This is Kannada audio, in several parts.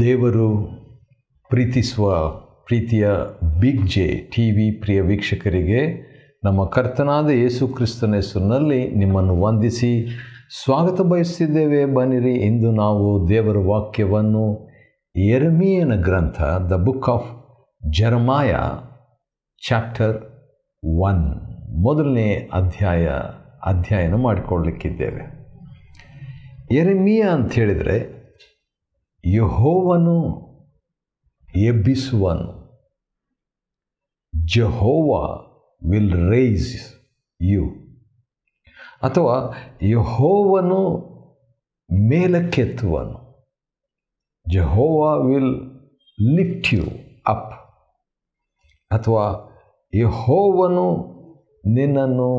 ದೇವರು ಪ್ರೀತಿಸುವ ಪ್ರೀತಿಯ ಬಿಗ್ ಜೆ ಟಿ ವಿ ಪ್ರಿಯ ವೀಕ್ಷಕರಿಗೆ ನಮ್ಮ ಕರ್ತನಾದ ಯೇಸು ಕ್ರಿಸ್ತನ ಹೆಸರಿನಲ್ಲಿ ನಿಮ್ಮನ್ನು ವಂದಿಸಿ ಸ್ವಾಗತ ಬಯಸ್ತಿದ್ದೇವೆ. ಬನ್ನಿರಿ, ಇಂದು ನಾವು ದೇವರ ವಾಕ್ಯವನ್ನು ಯೆರೆಮೀಯನ ಗ್ರಂಥ ದ ಬುಕ್ ಆಫ್ ಜೆರೆಮಾಯ ಚಾಪ್ಟರ್ 1 ಮೊದಲನೇ ಅಧ್ಯಯನ ಮಾಡಿಕೊಳ್ಳಲಿಕ್ಕಿದ್ದೇವೆ. ಯೆರೆಮೀಯ ಅಂತ ಹೇಳಿದರೆ ಯೆಹೋವನು ಎಬ್ಬಿಸುವನು, ಜೆಹೋವ ವಿಲ್ ರೈಸ್ ಯು, ಅಥವಾ ಯೆಹೋವನು ಮೇಲಕ್ಕೆತ್ತುವನು, ಜೆಹೋವ ವಿಲ್ ಲಿಫ್ಟ್ ಯು ಅಪ್, ಅಥವಾ ಯೆಹೋವನು ನಿನ್ನನ್ನು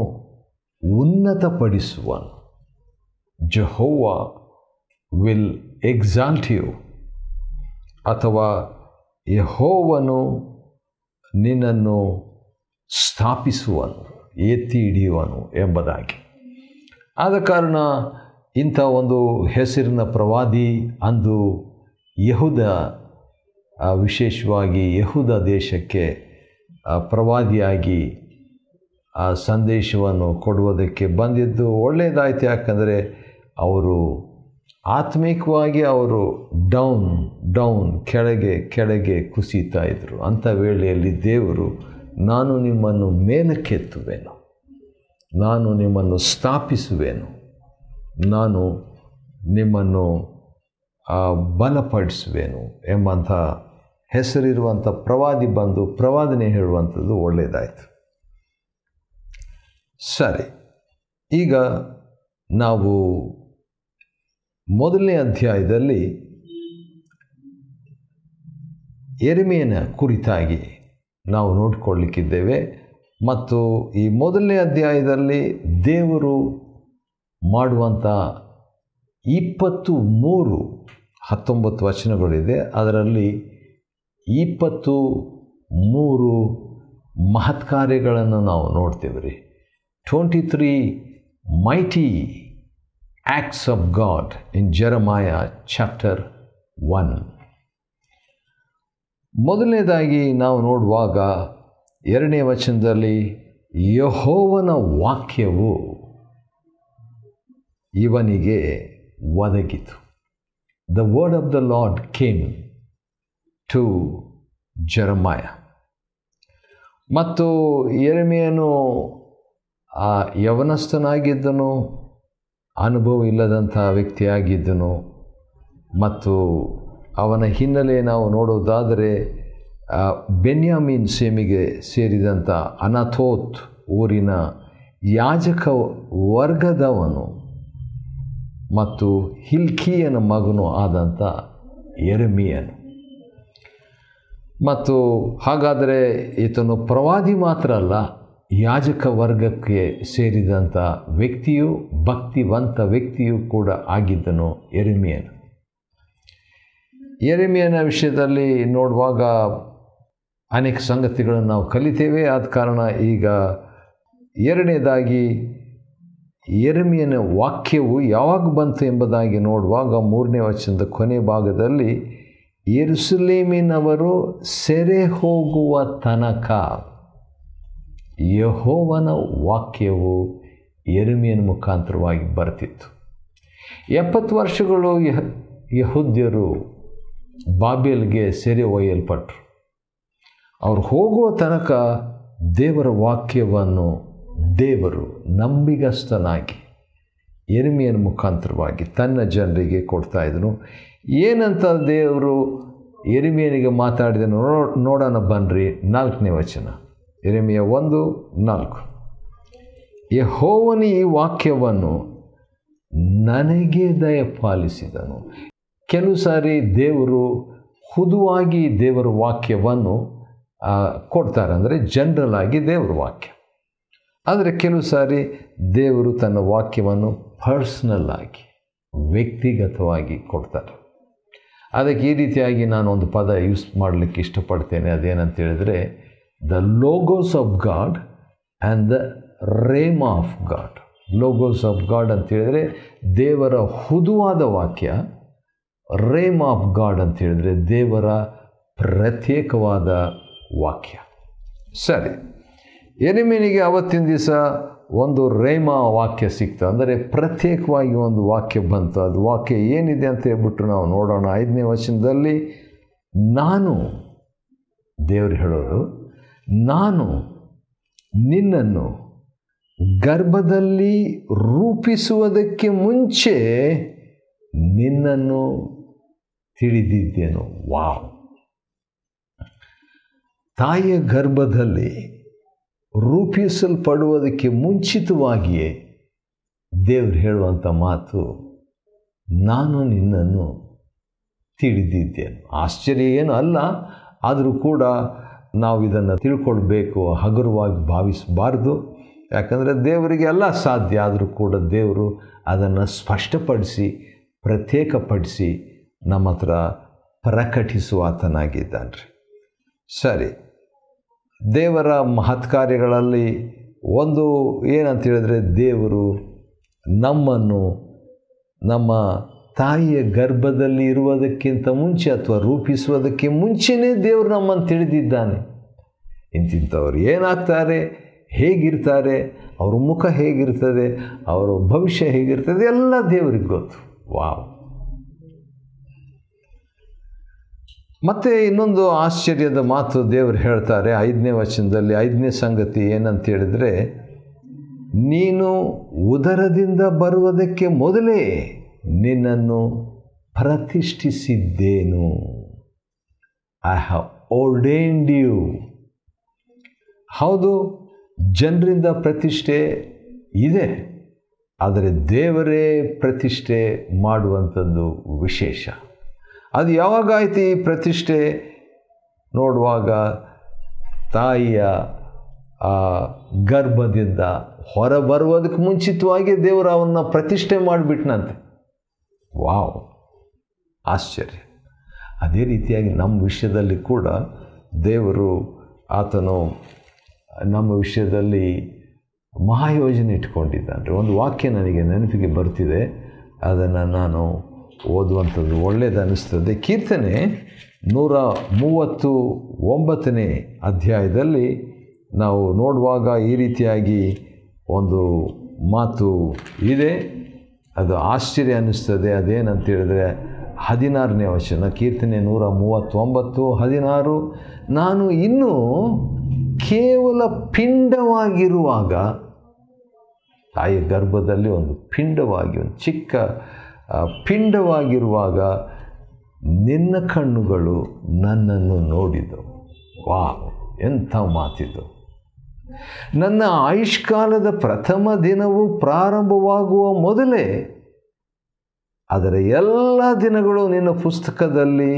ಉನ್ನತಪಡಿಸುವನು, ಜೆಹೋವ ವಿಲ್ ಎಕ್ಸಾಲ್ಟ್ ಯು, ಅಥವಾ ಯೆಹೋವನು ನಿನ್ನನ್ನು ಸ್ಥಾಪಿಸುವನು, ಎತ್ತಿ ಹಿಡಿಯುವನು ಎಂಬುದಾಗಿ. ಆದ ಕಾರಣ ಇಂಥ ಒಂದು ಹೆಸರಿನ ಪ್ರವಾದಿ ಅಂದು ಯೆಹೂದ, ವಿಶೇಷವಾಗಿ ಯೆಹೂದ ದೇಶಕ್ಕೆ ಪ್ರವಾದಿಯಾಗಿ ಆ ಸಂದೇಶವನ್ನು ಕೊಡುವುದಕ್ಕೆ ಬಂದಿದ್ದು ಒಳ್ಳೆಯದಾಯಿತು. ಯಾಕಂದರೆ ಅವರು ಆತ್ಮಿಕವಾಗಿ ಅವರು ಡೌನ್ ಕೆಳಗೆ ಕುಸಿತಾ ಇದ್ದರು. ಅಂಥ ವೇಳೆಯಲ್ಲಿ ದೇವರು, ನಾನು ನಿಮ್ಮನ್ನು ಮೇಲಕ್ಕೆತ್ತುವೆನು, ನಾನು ನಿಮ್ಮನ್ನು ಸ್ಥಾಪಿಸುವೆನು, ನಾನು ನಿಮ್ಮನ್ನು ಬಲಪಡಿಸುವೆನು ಎಂಬಂಥ ಹೆಸರಿರುವಂಥ ಪ್ರವಾದಿ ಬಂದು ಪ್ರವಾದನೆ ಹೇಳುವಂಥದ್ದು ಒಳ್ಳೆಯದಾಯಿತು. ಸರಿ, ಈಗ ನಾವು ಮೊದಲನೇ ಅಧ್ಯಾಯದಲ್ಲಿ ಯೆರೆಮೀಯನ ಕುರಿತಾಗಿ ನಾವು ನೋಡಿಕೊಳ್ಳಲಿಕ್ಕಿದ್ದೇವೆ. ಮತ್ತು ಈ ಮೊದಲನೇ ಅಧ್ಯಾಯದಲ್ಲಿ ದೇವರು ಮಾಡುವಂಥ 19 ವಚನಗಳಿದೆ. ಅದರಲ್ಲಿ 23 ಮಹತ್ ಕಾರ್ಯಗಳನ್ನು ನಾವು ನೋಡ್ತೇವೆ ರೀ. 23 mighty acts of God in Jeremiah chapter 1. ಮೊದಲನೇದಾಗಿ ನಾವು ನೋಡುವಾಗ 2ನೇ ವಚನದಲ್ಲಿ ಯೆಹೋವನ ವಾಕ್ಯವು ಇವನಿಗೆ ಒದಗಿತು. The word of the Lord came to Jeremiah. ಮತ್ತು ಯೆರೆಮೀಯನು ಯವನಸ್ಥನಾಗಿದ್ದನು, ಅನುಭವ ಇಲ್ಲದಂಥ ವ್ಯಕ್ತಿಯಾಗಿದ್ದನು. ಮತ್ತು ಅವನ ಹಿನ್ನೆಲೆ ನಾವು ನೋಡೋದಾದರೆ ಬೆನ್ಯಾಮೀನ್ ಸೇಮಿಗೆ ಸೇರಿದಂಥ ಅನಾಥೋತ್ ಊರಿನ ಯಾಜಕ ವರ್ಗದವನು ಮತ್ತು ಹಿಲ್ಕೀಯನ ಮಗನು ಆದಂಥ ಯೆರೆಮೀಯನು. ಮತ್ತು ಹಾಗಾದರೆ ಈತನು ಪ್ರವಾದಿ ಮಾತ್ರ ಅಲ್ಲ, ಯಾಜಕ ವರ್ಗಕ್ಕೆ ಸೇರಿದಂಥ ವ್ಯಕ್ತಿಯು, ಭಕ್ತಿವಂತ ವ್ಯಕ್ತಿಯೂ ಕೂಡ ಆಗಿದ್ದನು ಯೆರೆಮೀಯನು. ಯೆರೆಮೀಯನ ವಿಷಯದಲ್ಲಿ ನೋಡುವಾಗ ಅನೇಕ ಸಂಗತಿಗಳನ್ನು ನಾವು ಕಲಿತೇವೆ. ಆದ ಕಾರಣ ಈಗ ಎರಡನೇದಾಗಿ ಯೆರೆಮೀಯನ ವಾಕ್ಯವು ಯಾವಾಗ ಬಂತು ಎಂಬುದಾಗಿ ನೋಡುವಾಗ 3ನೇ ವಚನದ ಕೊನೆ ಭಾಗದಲ್ಲಿ ಯೆರೂಸಲೇಮಿನವರು ಸೆರೆ ಹೋಗುವ ತನಕ ಯೆಹೋವನ ವಾಕ್ಯವು ಯೆರೆಮೀಯನ ಮುಖಾಂತರವಾಗಿ ಬರ್ತಿತ್ತು. 70 ವರ್ಷಗಳು ಯೆಹೂದ್ಯರು ಬಾಬೆಲ್ಗೆ ಸೆರೆ ಒಯ್ಯಲ್ಪಟ್ಟರು. ಅವರು ಹೋಗುವ ತನಕ ದೇವರ ವಾಕ್ಯವನ್ನು ದೇವರು ನಂಬಿಗಸ್ತನಾಗಿ ಯೆರೆಮೀಯನ ಮುಖಾಂತರವಾಗಿ ತನ್ನ ಜನರಿಗೆ ಕೊಡ್ತಾಯಿದ್ದನು. ಏನಂತ ದೇವರು ಯೆರೆಮೀಯನಿಗೆ ಮಾತಾಡಿದನು ನೋಡೋಣ ಬನ್ನಿರಿ. 4ನೇ ವಚನ, ಯೆರೆಮೀಯ 1:4. ಯೆಹೋವನ ಈ ವಾಕ್ಯವನ್ನು ನನಗೆ ದಯಪಾಲಿಸಿದನು. ಕೆಲವು ಸಾರಿ ದೇವರು ಹುದುವಾಗಿ ದೇವರ ವಾಕ್ಯವನ್ನು ಕೊಡ್ತಾರೆ, ಅಂದರೆ ಜನರಲ್ ಆಗಿ ದೇವರ ವಾಕ್ಯ. ಆದರೆ ಕೆಲವು ಸಾರಿ ದೇವರು ತನ್ನ ವಾಕ್ಯವನ್ನು ಪರ್ಸ್ನಲ್ ಆಗಿ, ವ್ಯಕ್ತಿಗತವಾಗಿ ಕೊಡ್ತಾರೆ. ಅದಕ್ಕೆ ಈ ರೀತಿಯಾಗಿ ನಾನು ಒಂದು ಪದ ಯೂಸ್ ಮಾಡಲಿಕ್ಕೆ ಇಷ್ಟಪಡ್ತೇನೆ. ಅದೇನಂತ ಹೇಳಿದರೆ the logos of God and the rhema of God. Logos of God ಅಂತ ಹೇಳಿದರೆ ದೇವರ ಹುದುವಾದ ವಾಕ್ಯ, ರೇಮ್ ಆಫ್ ಗಾಡ್ ಅಂತ ಹೇಳಿದ್ರೆ ದೇವರ ಪ್ರತ್ಯೇಕವಾದ ವಾಕ್ಯ. ಸರಿ, ಯೆರೆಮೀಯನಿಗೆ ಆವತ್ತಿನ ದಿವಸ ಒಂದು ರೇಮ ವಾಕ್ಯ ಸಿಕ್ತು, ಅಂದರೆ ಪ್ರತ್ಯೇಕವಾಗಿ ಒಂದು ವಾಕ್ಯ ಬಂತು. ಅದು ವಾಕ್ಯ ಏನಿದೆ ಅಂತ ಹೇಳ್ಬಿಟ್ಟು ನಾವು ನೋಡೋಣ. 5ನೇ ವಚನದಲ್ಲಿ, ನಾನು, ದೇವರು ಹೇಳೋದು, ನಾನು ನಿನ್ನನ್ನು ಗರ್ಭದಲ್ಲಿ ರೂಪಿಸುವುದಕ್ಕೆ ಮುಂಚೆ ನಿನ್ನನ್ನು ತಿಳಿದಿದ್ದೇನು. ವಾವ್! ತಾಯಿಯ ಗರ್ಭದಲ್ಲಿ ರೂಪಿಸಲ್ಪಡುವುದಕ್ಕೆ ಮುಂಚಿತವಾಗಿಯೇ ದೇವರು ಹೇಳುವಂಥ ಮಾತು, ನಾನು ನಿನ್ನನ್ನು ತಿಳಿದಿದ್ದೇನು. ಆಶ್ಚರ್ಯ ಏನು ಅಲ್ಲ, ಆದರೂ ಕೂಡ ನಾವು ಇದನ್ನು ತಿಳ್ಕೊಳ್ಬೇಕು, ಹಗುರವಾಗಿ ಭಾವಿಸಬಾರ್ದು. ಯಾಕಂದರೆ ದೇವರಿಗೆ ಎಲ್ಲ ಸಾಧ್ಯ. ಆದರೂ ಕೂಡ ದೇವರು ಅದನ್ನು ಸ್ಪಷ್ಟಪಡಿಸಿ ಪ್ರತ್ಯೇಕಪಡಿಸಿ ನಮ್ಮ ಹತ್ರ ಪ್ರಕಟಿಸುವ ಆತನಾಗಿದ್ದಾನೆ. ಸರಿ, ದೇವರ ಮಹತ್ ಕಾರ್ಯಗಳಲ್ಲಿ ಒಂದು ಏನಂತ ಹೇಳಿದ್ರೆ, ದೇವರು ನಮ್ಮನ್ನು ನಮ್ಮ ತಾಯಿಯ ಗರ್ಭದಲ್ಲಿ ಇರುವುದಕ್ಕಿಂತ ಮುಂಚೆ ಅಥವಾ ರೂಪಿಸುವುದಕ್ಕೆ ಮುಂಚೆನೇ ದೇವರು ನಮ್ಮನ್ನು ತಿಳಿದಿದ್ದಾನೆ. ಇಂತಿಂಥವ್ರು ಏನಾಗ್ತಾರೆ, ಹೇಗಿರ್ತಾರೆ, ಅವ್ರ ಮುಖ ಹೇಗಿರ್ತದೆ, ಅವರ ಭವಿಷ್ಯ ಹೇಗಿರ್ತದೆ, ಎಲ್ಲ ದೇವರಿಗೆ ಗೊತ್ತು. ವಾವ್! ಮತ್ತು ಇನ್ನೊಂದು ಆಶ್ಚರ್ಯದ ಮಾತು ದೇವರು ಹೇಳ್ತಾರೆ 5ನೇ ವಚನದಲ್ಲಿ. 5ನೇ ಸಂಗತಿ ಏನಂತ ಹೇಳಿದರೆ, ನೀನು ಉದರದಿಂದ ಬರುವುದಕ್ಕೆ ಮೊದಲೇ ನಿನ್ನನ್ನು ಪ್ರತಿಷ್ಠಿಸಿದ್ದೇನು. I have ordained you. ಹೌದು, ಜನರಿಂದ ಪ್ರತಿಷ್ಠೆ ಇದೆ, ಆದರೆ ದೇವರೇ ಪ್ರತಿಷ್ಠೆ ಮಾಡುವಂಥದ್ದು ವಿಶೇಷ. ಅದು ಯಾವಾಗಾಯ್ತು ಈ ಪ್ರತಿಷ್ಠೆ? ನೋಡುವಾಗ ತಾಯಿಯ ಗರ್ಭದಿಂದ ಹೊರಬರುವುದಕ್ಕೆ ಮುಂಚಿತವಾಗಿ ದೇವರು ಅವನ್ನ ಪ್ರತಿಷ್ಠೆ ಮಾಡಿಬಿಟ್ನಂತೆ. ವಾವ್! ಆಶ್ಚರ್ಯ. ಅದೇ ರೀತಿಯಾಗಿ ನಮ್ಮ ವಿಷಯದಲ್ಲಿ ಕೂಡ ದೇವರು ಆತನು ನಮ್ಮ ವಿಷಯದಲ್ಲಿ ಮಹಾಯೋಜನೆ ಇಟ್ಕೊಂಡಿದ್ದಾನೆ. ಒಂದು ವಾಕ್ಯ ನನಗೆ ನೆನಪಿಗೆ ಬರ್ತಿದೆ, ಅದನ್ನು ನಾನು ಓದುವಂಥದ್ದು ಒಳ್ಳೆಯದು ಅನ್ನಿಸ್ತದೆ. ಕೀರ್ತನೆ 139ನೇ ಅಧ್ಯಾಯದಲ್ಲಿ ನಾವು ನೋಡುವಾಗ ಈ ರೀತಿಯಾಗಿ ಒಂದು ಮಾತು ಇದೆ, ಅದು ಆಶ್ಚರ್ಯ ಅನ್ನಿಸ್ತದೆ. ಅದೇನಂತ ಹೇಳಿದ್ರೆ 16ನೇ ವಚನ, ಕೀರ್ತನೆ 139:16, ನಾನು ಇನ್ನೂ ಕೇವಲ ಪಿಂಡವಾಗಿರುವಾಗ, ತಾಯಿಯ ಗರ್ಭದಲ್ಲಿ ಒಂದು ಪಿಂಡವಾಗಿ, ಒಂದು ಚಿಕ್ಕ ಪಿಂಡವಾಗಿರುವಾಗ ನಿನ್ನ ಕಣ್ಣುಗಳು ನನ್ನನ್ನು ನೋಡಿದವು. ವಾವ್! ಎಂಥ ಮಾತಿದು. ನನ್ನ ಆಯುಷ್ಕಾಲದ ಪ್ರಥಮ ದಿನವು ಪ್ರಾರಂಭವಾಗುವ ಮೊದಲೇ ಅದರ ಎಲ್ಲ ದಿನಗಳು ನಿನ್ನ ಪುಸ್ತಕದಲ್ಲಿ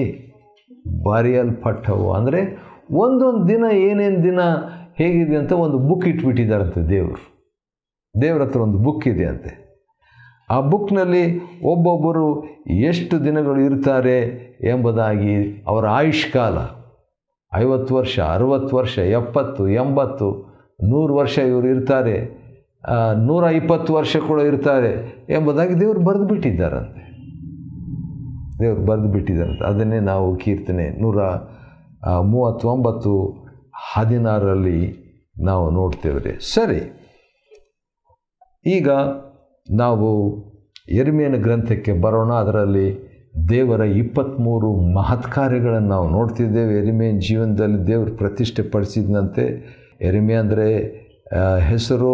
ಬರೆಯಲ್ಪಟ್ಟವು. ಅಂದರೆ ಒಂದೊಂದು ದಿನ ಏನೇನು ದಿನ ಹೇಗಿದೆ ಅಂತ ಒಂದು ಬುಕ್ ಇಟ್ಬಿಟ್ಟಿದ್ದಾರಂತೆ ದೇವರು. ದೇವ್ರ ಹತ್ರ ಒಂದು ಬುಕ್ ಇದೆ ಅಂತೆ. ಆ ಬುಕ್ನಲ್ಲಿ ಒಬ್ಬೊಬ್ಬರು ಎಷ್ಟು ದಿನಗಳು ಇರ್ತಾರೆ ಎಂಬುದಾಗಿ ಅವರ ಆಯುಷ್ಕಾಲ, 50 ವರ್ಷ, 60 ವರ್ಷ, 70, 80, 100 ವರ್ಷ ಇವರು ಇರ್ತಾರೆ, 120 ವರ್ಷ ಕೂಡ ಇರ್ತಾರೆ ಎಂಬುದಾಗಿ ದೇವರು ಬರೆದು ಬಿಟ್ಟಿದ್ದಾರಂತೆ. ಅದನ್ನೇ ನಾವು ಕೀರ್ತನೆ 139:16 ನಾವು ನೋಡ್ತೇವೆ. ಸರಿ, ಈಗ ನಾವು ಯೆರೆಮೀಯನ ಗ್ರಂಥಕ್ಕೆ ಬರೋಣ. ಅದರಲ್ಲಿ ದೇವರ 23 ಮಹತ್ ಕಾರ್ಯಗಳನ್ನು ನಾವು ನೋಡ್ತಿದ್ದೇವೆ. ಯೆರೆಮೀಯನ ಜೀವನದಲ್ಲಿ ದೇವರು ಪ್ರತಿಷ್ಠೆ ಪಡಿಸಿದಂತೆ. ಯೆರೆಮೀಯ ಅಂದರೆ ಹೆಸರು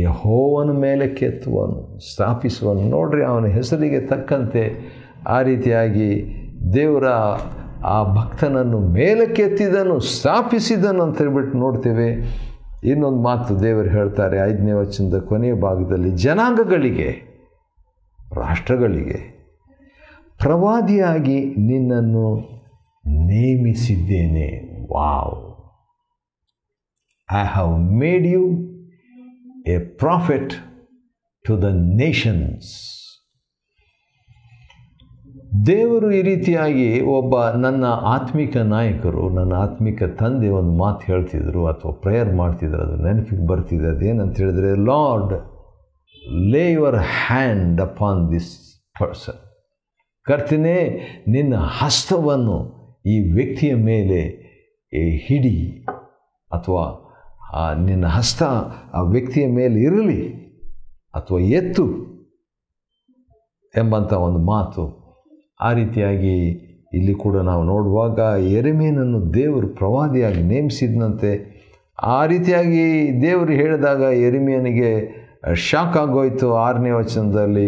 ಯೆಹೋವನ ಮೇಲೆ ಕೆತ್ತುವನು, ಸ್ಥಾಪಿಸುವನು. ನೋಡ್ರಿ, ಅವನ ಹೆಸರಿಗೆ ತಕ್ಕಂತೆ ಆ ರೀತಿಯಾಗಿ ದೇವರ ಆ ಭಕ್ತನನ್ನು ಮೇಲಕ್ಕೆತ್ತಿದನು, ಸ್ಥಾಪಿಸಿದನು ಅಂತ ಹೇಳ್ಬಿಟ್ಟು ನೋಡ್ತೇವೆ. ಇನ್ನೊಂದು ಮಾತು ದೇವರು ಹೇಳ್ತಾರೆ 5ನೇ ವಚನದ ಕೊನೆಯ ಭಾಗದಲ್ಲಿ, ಜನಾಂಗಗಳಿಗೆ, ರಾಷ್ಟ್ರಗಳಿಗೆ ಪ್ರವಾದಿಯಾಗಿ ನಿನ್ನನ್ನು ನೇಮಿಸಿದ್ದೇನೆ. Wow! I have made you a prophet to the nations. ದೇವರು ಈ ರೀತಿಯಾಗಿ ಒಬ್ಬ ನನ್ನ ಆತ್ಮಿಕ ನಾಯಕರು, ನನ್ನ ಆತ್ಮಿಕ ತಂದೆ ಒಂದು ಮಾತು ಹೇಳ್ತಿದ್ರು ಅಥವಾ ಪ್ರೇಯರ್ ಮಾಡ್ತಿದ್ರು, ಅದು ನೆನಪಿಗೆ ಬರ್ತಿದೆ. ಅದೇನಂತ ಹೇಳಿದ್ರೆ, ಲಾರ್ಡ್ ಲೇ your hand upon this person. ಕರ್ತನೇ, ನಿನ್ನ ಹಸ್ತವನ್ನು ಈ ವ್ಯಕ್ತಿಯ ಮೇಲೆ ಹಿಡಿ, ಅಥವಾ ನಿನ್ನ ಹಸ್ತ ಆ ವ್ಯಕ್ತಿಯ ಮೇಲೆ ಇರಲಿ ಅಥವಾ ಎತ್ತು ಎಂಬಂಥ ಒಂದು ಮಾತು. ಆ ರೀತಿಯಾಗಿ ಇಲ್ಲಿ ಕೂಡ ನಾವು ನೋಡುವಾಗ ಯೆರೆಮೀಯನನ್ನು ದೇವರು ಪ್ರವಾದಿಯಾಗಿ ನೇಮಿಸಿದಂತೆ. ಆ ರೀತಿಯಾಗಿ ದೇವರು ಹೇಳಿದಾಗ ಯೆರೆಮೀಯನಿಗೆ ಶಾಕ್ ಆಗೋಯ್ತು. 6ನೇ ವಚನದಲ್ಲಿ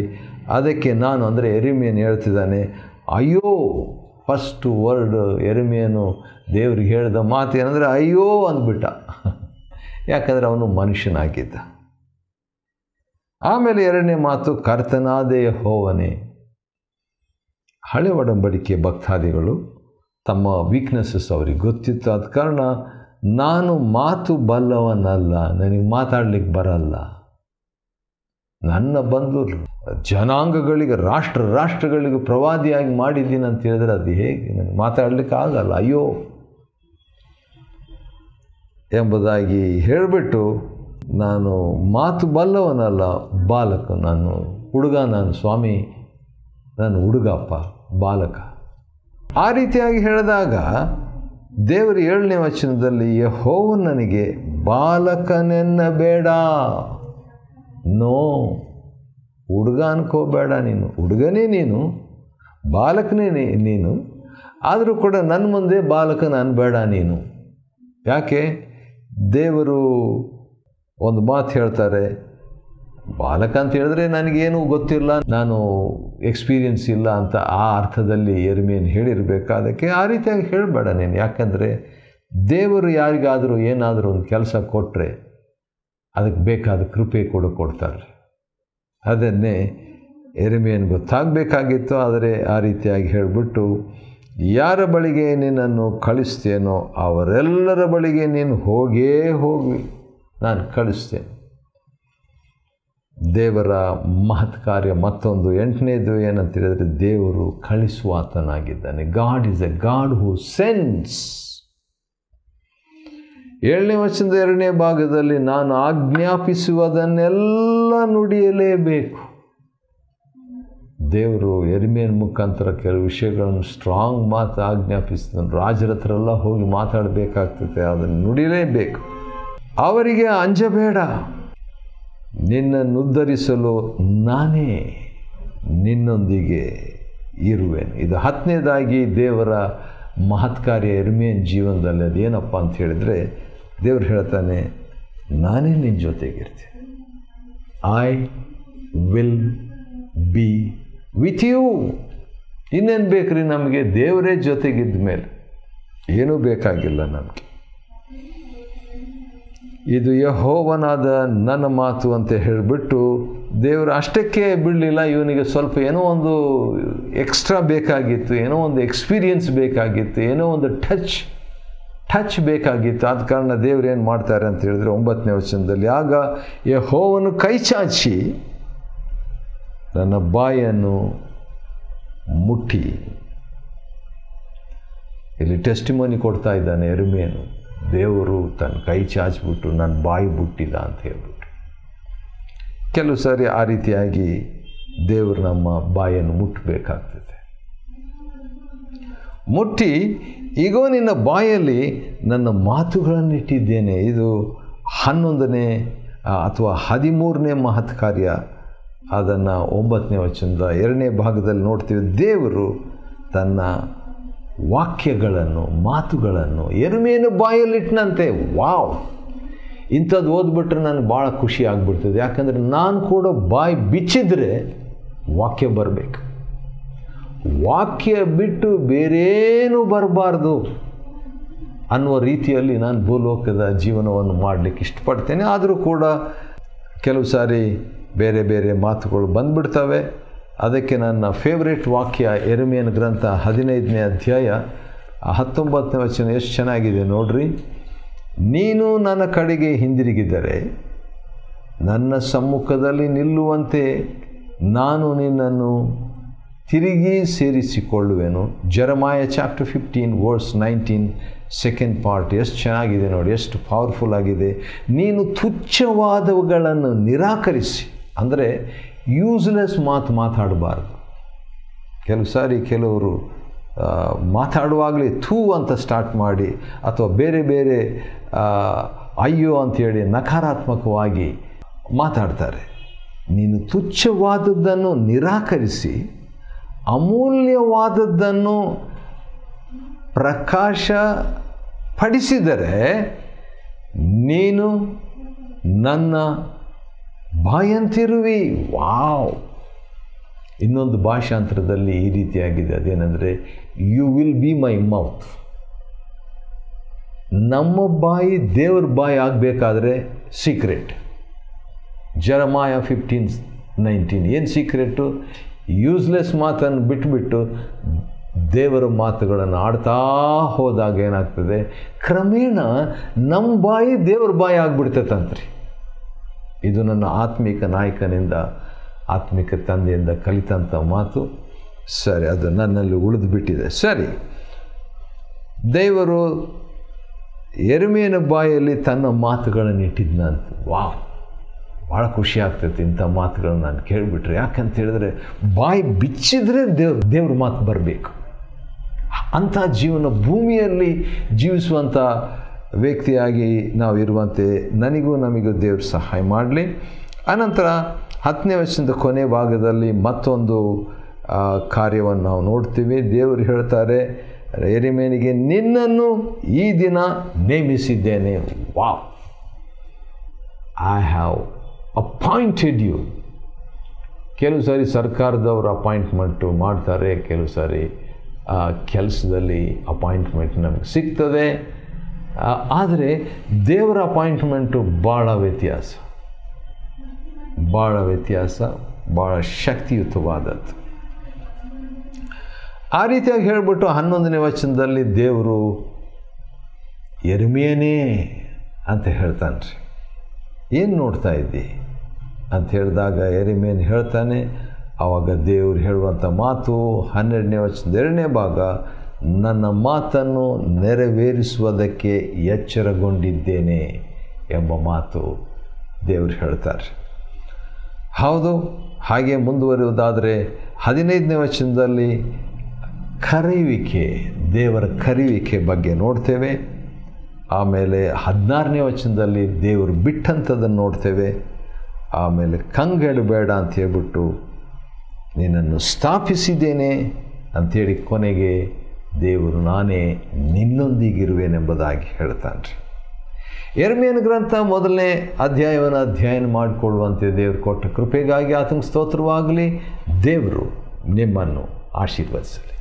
ಅದಕ್ಕೆ ನಾನು, ಅಂದರೆ ಯೆರೆಮೀಯನು ಹೇಳ್ತಿದ್ದಾನೆ, ಅಯ್ಯೋ. ಫಸ್ಟ್ ವರ್ಡ್ ಯೆರೆಮೀಯನು ದೇವರಿಗೆ ಹೇಳಿದ ಮಾತು ಏನಂದರೆ ಅಯ್ಯೋ ಅಂದ್ಬಿಟ್ಟ. ಯಾಕಂದರೆ ಅವನು ಮನುಷ್ಯನಾಗಿದ್ದ. ಆಮೇಲೆ 2ನೇ ಮಾತು, ಕರ್ತನಾದ ಯೆಹೋವನೇ. ಹಳೆ ಒಡಂಬಡಿಕೆ ಭಕ್ತಾದಿಗಳು ತಮ್ಮ ವೀಕ್ನೆಸ್ಸಸ್ ಅವ್ರಿಗೆ ಗೊತ್ತಿತ್ತು. ಆದ ಕಾರಣ ನಾನು ಮಾತು ಬಲ್ಲವನಲ್ಲ, ನನಗೆ ಮಾತಾಡಲಿಕ್ಕೆ ಬರಲ್ಲ. ನನ್ನ ಬಂದು ಜನಾಂಗಗಳಿಗೆ, ರಾಷ್ಟ್ರಗಳಿಗೆ ಪ್ರವಾದಿಯಾಗಿ ಮಾಡಿದ್ದೀನಿ ಅಂತ ಹೇಳಿದ್ರೆ ಅದು ಹೇಗೆ? ನನಗೆ ಮಾತಾಡಲಿಕ್ಕೆ ಆಗಲ್ಲ, ಅಯ್ಯೋ ಎಂಬುದಾಗಿ ಹೇಳಿಬಿಟ್ಟು, ನಾನು ಮಾತು ಬಲ್ಲವನಲ್ಲ, ಬಾಲಕ, ನಾನು ಹುಡುಗ, ನಾನು ಸ್ವಾಮಿ, ನಾನು ಹುಡುಗಪ್ಪ, ಬಾಲಕ. ಆ ರೀತಿಯಾಗಿ ಹೇಳಿದಾಗ ದೇವರು 7ನೇ ವಚನದಲ್ಲಿ, ಯೆಹೋವನು ನನಗೆ ಬಾಲಕನೆನ್ನಬೇಡ, ನೋ, ಹುಡುಗ ಅನ್ಕೋಬೇಡ, ನೀನು ಹುಡುಗನೇ, ನೀನು ಬಾಲಕನೇ ನೀನು, ಆದರೂ ಕೂಡ ನನ್ನ ಮುಂದೆ ಬಾಲಕನ ಅನ್ಬೇಡ ನೀನು. ಯಾಕೆ? ದೇವರು ಒಂದು ಮಾತು ಹೇಳ್ತಾರೆ, ಬಾಲಕ ಅಂತ ಹೇಳಿದ್ರೆ ನನಗೇನು ಗೊತ್ತಿಲ್ಲ, ನಾನು ಎಕ್ಸ್ಪೀರಿಯನ್ಸ್ ಇಲ್ಲ ಅಂತ ಆ ಅರ್ಥದಲ್ಲಿ ಯೆರೆಮೀಯನು ಹೇಳಿರಬೇಕು. ಅದಕ್ಕೆ ಆ ರೀತಿಯಾಗಿ ಹೇಳಬೇಡ ನೀನು. ಯಾಕಂದರೆ ದೇವರು ಯಾರಿಗಾದರೂ ಏನಾದರೂ ಒಂದು ಕೆಲಸ ಕೊಟ್ಟರೆ ಅದಕ್ಕೆ ಬೇಕಾದ ಕೃಪೆ ಕೂಡ ಕೊಡ್ತಾರೆ. ಅದನ್ನೇ ಯೆರೆಮೀಯನು ಗೊತ್ತಾಗಬೇಕಾಗಿತ್ತು. ಆದರೆ ಆ ರೀತಿಯಾಗಿ ಹೇಳಿಬಿಟ್ಟು, ಯಾರ ಬಳಿಗೆ ನಿನ್ನನ್ನು ಕಳಿಸ್ತೇನೋ ಅವರೆಲ್ಲರ ಬಳಿಗೆ ನೀನು ಹೋಗೇ ಹೋಗಿ ನಾನು ಕಳಿಸ್ತೇನೆ. ದೇವರ ಮಹತ್ ಕಾರ್ಯ ಮತ್ತೊಂದು 8ನೇದು ಏನಂತ ಹೇಳಿದರೆ, ದೇವರು ಕಳಿಸುವಾತನಾಗಿದ್ದಾನೆ. God is a God who sends. 7ನೇ ವಚನದ 2ನೇ ಭಾಗದಲ್ಲಿ, ನಾನು ಆಜ್ಞಾಪಿಸುವುದನ್ನೆಲ್ಲ ನುಡಿಯಲೇಬೇಕು. ದೇವರು ಯೆರೆಮೀಯನ ಮುಖಾಂತರ ಕೆಲವು ವಿಷಯಗಳನ್ನು ಸ್ಟ್ರಾಂಗ್ ಮಾತು ಆಜ್ಞಾಪಿಸ್ತಾನೆ. ರಾಜರ ಹತ್ರ ಎಲ್ಲ ಹೋಗಿ ಮಾತಾಡಬೇಕಾಗ್ತದೆ, ಅದನ್ನು ನುಡಿಯಲೇಬೇಕು. ಅವರಿಗೆ ಅಂಜಬೇಡ, ನಿನ್ನನ್ನು ಉದ್ಧರಿಸಲು ನಾನೇ ನಿನ್ನೊಂದಿಗೆ ಇರುವೆನು. ಇದು 10ನೇದಾಗಿ ದೇವರ ಮಹತ್ಕಾರ್ಯ ಯೆರೆಮೀಯನ ಜೀವನದಲ್ಲಿ. ಅದೇನಪ್ಪ ಅಂತ ಹೇಳಿದರೆ, ದೇವರು ಹೇಳ್ತಾನೆ, ನಾನೇ ನಿನ್ನ ಜೊತೆಗಿರ್ತೀನಿ. I will be with you. ಇನ್ನೇನು ಬೇಕ್ರಿ ನಮಗೆ? ದೇವರೇ ಜೊತೆಗಿದ್ದ ಮೇಲೆ ಏನೂ ಬೇಕಾಗಿಲ್ಲ ನಮಗೆ. ಇದು ಯೆಹೋವನಾದ ನನ್ನ ಮಾತು ಅಂತ ಹೇಳಿಬಿಟ್ಟು ದೇವರು ಅಷ್ಟಕ್ಕೆ ಬಿಡಲಿಲ್ಲ. ಇವನಿಗೆ ಸ್ವಲ್ಪ ಏನೋ ಒಂದು ಎಕ್ಸ್ಟ್ರಾ ಬೇಕಾಗಿತ್ತು, ಏನೋ ಒಂದು ಎಕ್ಸ್ಪೀರಿಯನ್ಸ್ ಬೇಕಾಗಿತ್ತು, ಏನೋ ಒಂದು ಟಚ್ ಬೇಕಾಗಿತ್ತು. ಆದ ಕಾರಣ ದೇವರು ಏನು ಮಾಡ್ತಾರೆ ಅಂತ ಹೇಳಿದ್ರೆ 9ನೇ ವಚನದಲ್ಲಿ, ಆಗ ಯೆಹೋವನು ಕೈ ಚಾಚಿ ನನ್ನ ಬಾಯನ್ನು ಮುಟ್ಟಿ. ಇಲ್ಲಿ ಟೆಸ್ಟಿಮೋನಿ ಕೊಡ್ತಾ ಇದ್ದಾನೆ ಯೆರೆಮೀಯನು. ದೇವರು ತನ್ನ ಕೈ ಚಾಚಿಬಿಟ್ಟು ನನ್ನ ಬಾಯಿ ಮುಟ್ಟಿದ ಅಂತ ಹೇಳ್ಬಿಟ್ಟು. ಕೆಲವು ಸಾರಿ ಆ ರೀತಿಯಾಗಿ ದೇವರು ನಮ್ಮ ಬಾಯನ್ನು ಮುಟ್ಟಬೇಕಾಗ್ತದೆ. ಮುಟ್ಟಿ, ಈಗೋ ನಿನ್ನ ಬಾಯಲ್ಲಿ ನನ್ನ ಮಾತುಗಳನ್ನು ಇಟ್ಟಿದ್ದೇನೆ. ಇದು 11ನೇ ಅಥವಾ 13ನೇ ಮಹತ್ ಕಾರ್ಯ. ಅದನ್ನು 9ನೇ ವಚನದ 2ನೇ ಭಾಗದಲ್ಲಿ ನೋಡ್ತೀವಿ. ದೇವರು ತನ್ನ ವಾಕ್ಯಗಳನ್ನು, ಮಾತುಗಳನ್ನು ಯೆರೆಮೀಯನ ಬಾಯಲ್ಲಿಟ್ಟನಂತೆ. ವಾವ್! ಇಂಥದ್ದು ಓದ್ಬಿಟ್ರೆ ನನಗೆ ಭಾಳ ಖುಷಿ ಆಗಿಬಿಡ್ತದೆ. ಯಾಕಂದರೆ ನಾನು ಕೂಡ ಬಾಯಿ ಬಿಚ್ಚಿದ್ರೆ ವಾಕ್ಯ ಬರಬೇಕು. ವಾಕ್ಯ ಬಿಟ್ಟು ಬೇರೇನೂ ಬರಬಾರ್ದು ಅನ್ನುವ ರೀತಿಯಲ್ಲಿ ನಾನು ಭೂಲೋಕದ ಜೀವನವನ್ನು ಮಾಡಲಿಕ್ಕೆ ಇಷ್ಟಪಡ್ತೇನೆ. ಆದರೂ ಕೂಡ ಕೆಲವು ಸಾರಿ ಬೇರೆ ಬೇರೆ ಮಾತುಗಳು ಬಂದುಬಿಡ್ತವೆ. ಅದಕ್ಕೆ ನನ್ನ ಫೇವ್ರೇಟ್ ವಾಕ್ಯ ಯೆರೆಮೀಯನ ಗ್ರಂಥ 15ನೇ ಅಧ್ಯಾಯ 19ನೇ ವಚನ ಎಷ್ಟು ಚೆನ್ನಾಗಿದೆ ನೋಡ್ರಿ. ನೀನು ನನ್ನ ಕಡೆಗೆ ಹಿಂದಿರುಗಿದರೆ ನನ್ನ ಸಮ್ಮುಖದಲ್ಲಿ ನಿಲ್ಲುವಂತೆ ನಾನು ನಿನ್ನನ್ನು ತಿರುಗಿ ಸೇರಿಸಿಕೊಳ್ಳುವೆನು. ಜೆರೆಮಾಯ ಚಾಪ್ಟರ್ 15 ವರ್ಸ್ 19 ಸೆಕೆಂಡ್ ಪಾರ್ಟ್ ಎಷ್ಟು ಚೆನ್ನಾಗಿದೆ ನೋಡಿ, ಎಷ್ಟು ಪವರ್ಫುಲ್ ಆಗಿದೆ. ನೀನು ತುಚ್ಛವಾದವುಗಳನ್ನು ನಿರಾಕರಿಸಿ, ಅಂದರೆ ಯೂಸ್ಲೆಸ್ ಮಾತಾಡಬಾರ್ದು. ಕೆಲವು ಸಾರಿ ಕೆಲವರು ಮಾತಾಡುವಾಗಲೇ ಥೂ ಅಂತ ಸ್ಟಾರ್ಟ್ ಮಾಡಿ ಅಥವಾ ಬೇರೆ ಬೇರೆ ಅಯ್ಯೋ ಅಂಥೇಳಿ ನಕಾರಾತ್ಮಕವಾಗಿ ಮಾತಾಡ್ತಾರೆ. ನೀನು ತುಚ್ಛವಾದದ್ದನ್ನು ನಿರಾಕರಿಸಿ ಅಮೂಲ್ಯವಾದದ್ದನ್ನು ಪ್ರಕಾಶಪಡಿಸಿದರೆ ನೀನು ನನ್ನ ಬಾಯಂತಿರುವಿ. ವಾವ್! ಇನ್ನೊಂದು ಭಾಷಾಂತರದಲ್ಲಿ ಈ ರೀತಿಯಾಗಿದೆ, ಅದೇನೆಂದರೆ you will be my mouth. ನಮ್ಮ ಬಾಯಿ ದೇವ್ರ ಬಾಯಿ ಆಗಬೇಕಾದ್ರೆ ಸೀಕ್ರೆಟ್. ಜೆರೆಮಾಯ 15:19 ಏನು ಸೀಕ್ರೆಟು? ಯೂಸ್ಲೆಸ್ ಮಾತನ್ನು ಬಿಟ್ಟುಬಿಟ್ಟು ದೇವರ ಮಾತುಗಳನ್ನು ಆಡ್ತಾ ಹೋದಾಗ ಏನಾಗ್ತದೆ, ಕ್ರಮೇಣ ನಮ್ಮ ಬಾಯಿ ದೇವ್ರ ಬಾಯಿ ಆಗಿಬಿಡ್ತೈತಂತ್ರಿ. ಇದು ನನ್ನ ಆತ್ಮಿಕ ನಾಯಕನಿಂದ, ಆತ್ಮಿಕ ತಂದೆಯಿಂದ ಕಲಿತಂಥ ಮಾತು. ಸರಿ, ಅದು ನನ್ನಲ್ಲಿ ಉಳಿದು ಬಿಟ್ಟಿದೆ. ಸರಿ, ದೇವರು ಯೆರೆಮೀಯನ ಬಾಯಲ್ಲಿ ತನ್ನ ಮಾತುಗಳನ್ನು ಇಟ್ಟಿದ್ನಂತ. ವಾವ್! ಭಾಳ ಖುಷಿ ಆಗ್ತೈತಿ ಇಂಥ ಮಾತುಗಳನ್ನು ನಾನು ಕೇಳಿಬಿಟ್ರೆ. ಯಾಕಂತ ಹೇಳಿದ್ರೆ ಬಾಯಿ ಬಿಚ್ಚಿದ್ರೆ ದೇವ್ರ ಮಾತು ಬರಬೇಕು. ಅಂಥ ಜೀವನ ಭೂಮಿಯಲ್ಲಿ ಜೀವಿಸುವಂಥ ವ್ಯಕ್ತಿಯಾಗಿ ನಾವು ಇರುವಂತೆ ನಮಗೂ ದೇವರು ಸಹಾಯ ಮಾಡಲಿ. ಅನಂತರ 10ನೇ ವಚನದ ಕೊನೆ ಭಾಗದಲ್ಲಿ ಮತ್ತೊಂದು ಕಾರ್ಯವನ್ನು ನಾವು ನೋಡ್ತೀವಿ. ದೇವರು ಹೇಳ್ತಾರೆ ಯೆರೆಮೀಯನಿಗೆ, ನಿನ್ನನ್ನು ಈ ದಿನ ನೇಮಿಸಿದ್ದೇನೆ. Wow! I have appointed you. ಕೆಲವು ಸಾರಿ ಸರ್ಕಾರದವರು ಅಪಾಯಿಂಟ್ಮೆಂಟು ಮಾಡ್ತಾರೆ, ಕೆಲವು ಸಾರಿ ಕೆಲಸದಲ್ಲಿ ಅಪಾಯಿಂಟ್ಮೆಂಟ್ ನಮಗೆ ಸಿಗ್ತದೆ. ಆದರೆ ದೇವರ ಅಪಾಯಿಂಟ್ಮೆಂಟು ಭಾಳ ವ್ಯತ್ಯಾಸ, ಭಾಳ ಶಕ್ತಿಯುತವಾದದ್ದು. ಆ ರೀತಿಯಾಗಿ ಹೇಳಿಬಿಟ್ಟು 11ನೇ ವಚನದಲ್ಲಿ ದೇವರು ಯೆರೆಮೀಯನೇ ಅಂತ ಹೇಳ್ತಾನೆ ರೀ. ಏನು ನೋಡ್ತಾ ಇದ್ದಿ ಅಂತ ಹೇಳಿದಾಗ ಯೆರೆಮೀಯನು ಹೇಳ್ತಾನೆ. ಆವಾಗ ದೇವರು ಹೇಳುವಂಥ ಮಾತು 12ನೇ ವಚನದ 2ನೇ ಭಾಗ, ನನ್ನ ಮಾತನ್ನು ನೆರವೇರಿಸುವುದಕ್ಕೆ ಎಚ್ಚರಗೊಂಡಿದ್ದೇನೆ ಎಂಬ ಮಾತು ದೇವರು ಹೇಳ್ತಾರೆ. ಹೌದು, ಹಾಗೆ ಮುಂದುವರಿಯುವುದಾದರೆ 15ನೇ ವಚನದಲ್ಲಿ ಕರೆಯುವಿಕೆ, ದೇವರ ಕರೆಯುವಿಕೆ ಬಗ್ಗೆ ನೋಡ್ತೇವೆ. ಆಮೇಲೆ 16ನೇ ವಚನದಲ್ಲಿ ದೇವರು ಬಿಟ್ಟಂಥದ್ದನ್ನು ನೋಡ್ತೇವೆ. ಆಮೇಲೆ ಕಂಗೆಡಬೇಡ ಅಂತ ಹೇಳ್ಬಿಟ್ಟು ನಿನ್ನನ್ನು ಸ್ಥಾಪಿಸಿದ್ದೇನೆ ಅಂಥೇಳಿ ಕೊನೆಗೆ ದೇವರು ನಾನೇ ನಿನ್ನೊಂದಿಗಿರುವೆನೆಂಬುದಾಗಿ ಹೇಳ್ತಾನೆ ರೀ. ಯೆರೆಮೀಯನ ಗ್ರಂಥ 1ನೇ ಅಧ್ಯಾಯವನ್ನು ಅಧ್ಯಯನ ಮಾಡಿಕೊಳ್ಳುವಂತೆ ದೇವರು ಕೊಟ್ಟ ಕೃಪೆಗಾಗಿ ಆತನಿಗೆ ಸ್ತೋತ್ರವಾಗಲಿ. ದೇವರು ನಿಮ್ಮನ್ನು ಆಶೀರ್ವದಿಸಲಿ.